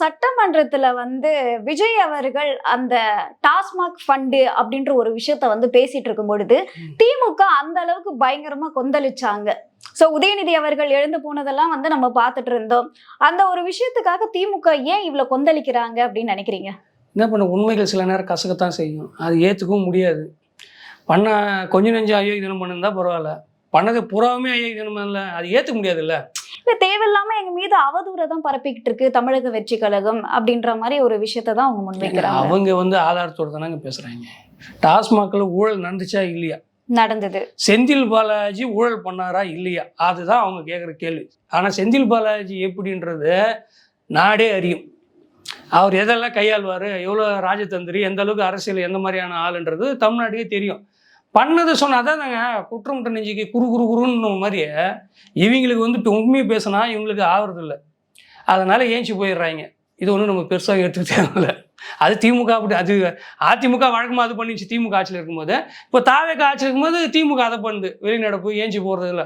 சட்டமன்றத்துல விஜய் அவர்கள் அந்த டாஸ்மாக் ஃபண்டு அப்படின்ற ஒரு விஷயத்த பேசிட்டு இருக்கும் பொழுது திமுக அந்த அளவுக்கு பயங்கரமா கொந்தளிச்சாங்க. சோ உதயநிதி அவர்கள் எழுந்து போனதெல்லாம் நம்ம பார்த்துட்டு இருந்தோம். அந்த ஒரு விஷயத்துக்காக திமுக ஏன் இவ்வளவு கொந்தளிக்கிறாங்க அப்படின்னு நினைக்கிறீங்க? என்ன பண்ண, உண்மைகள் சில நேரம் கசக்கத்தான் செய்யும். அது ஏற்றுக்கவும் முடியாது. பண்ண கொஞ்சம் நெஞ்சம் அயோக்கியம் பண்ணிருந்தா பரவாயில்ல, பண்ணது புறாவுமே அயோக்கியம் பண்ணல, அது ஏற்றுக்க முடியாதுல்ல. இல்ல, தேவையில்லாம எங்க மீது அவதூறை தான் பரப்பிக்கிட்டு இருக்கு தமிழக வெற்றி கழகம் அப்படின்ற மாதிரி ஒரு விஷயத்த தான் அவங்க முன்வைக்கிறாங்க. அவங்க ஆதாரத்தோட தானங்க பேசுறாங்க. டாஸ்மாக்ல ஊழல் நடந்துச்சா இல்லையா? நடந்தது. செந்தில் பாலாஜி ஊழல் பண்ணாரா இல்லையா? அதுதான் அவங்க கேட்குற கேள்வி. ஆனால் செந்தில் பாலாஜி எப்படின்றது நாடே அறியும். அவர் எதெல்லாம் கையாள்வார், எவ்வளோ ராஜதந்திரி, எந்த அளவுக்கு அரசியல் எந்த மாதிரியான ஆளுன்றது தமிழ்நாட்டுக்கே தெரியும். பண்ணது சொன்னால் தான் தாங்க குற்றமுட்ட நெஞ்சுக்கு குறுன்னு மாதிரி இவங்களுக்கு உண்மையை பேசினா இவங்களுக்கு ஆகுறதில்ல. அதனால் ஏஞ்சி போயிடுறாங்க. இது ஒன்றும் நம்ம பெருசாக எடுத்துக்க தேவையில்லை. அது திமுக அப்படி, அது அதிமுக வழக்கமாக அது பண்ணிச்சு திமுக ஆட்சியில் இருக்கும்போது. இப்போ தாவேக ஆட்சியில் இருக்கும்போது திமுக அதை பண்ணுது, வெளிநடப்பு ஏஞ்சி போகிறதில்ல.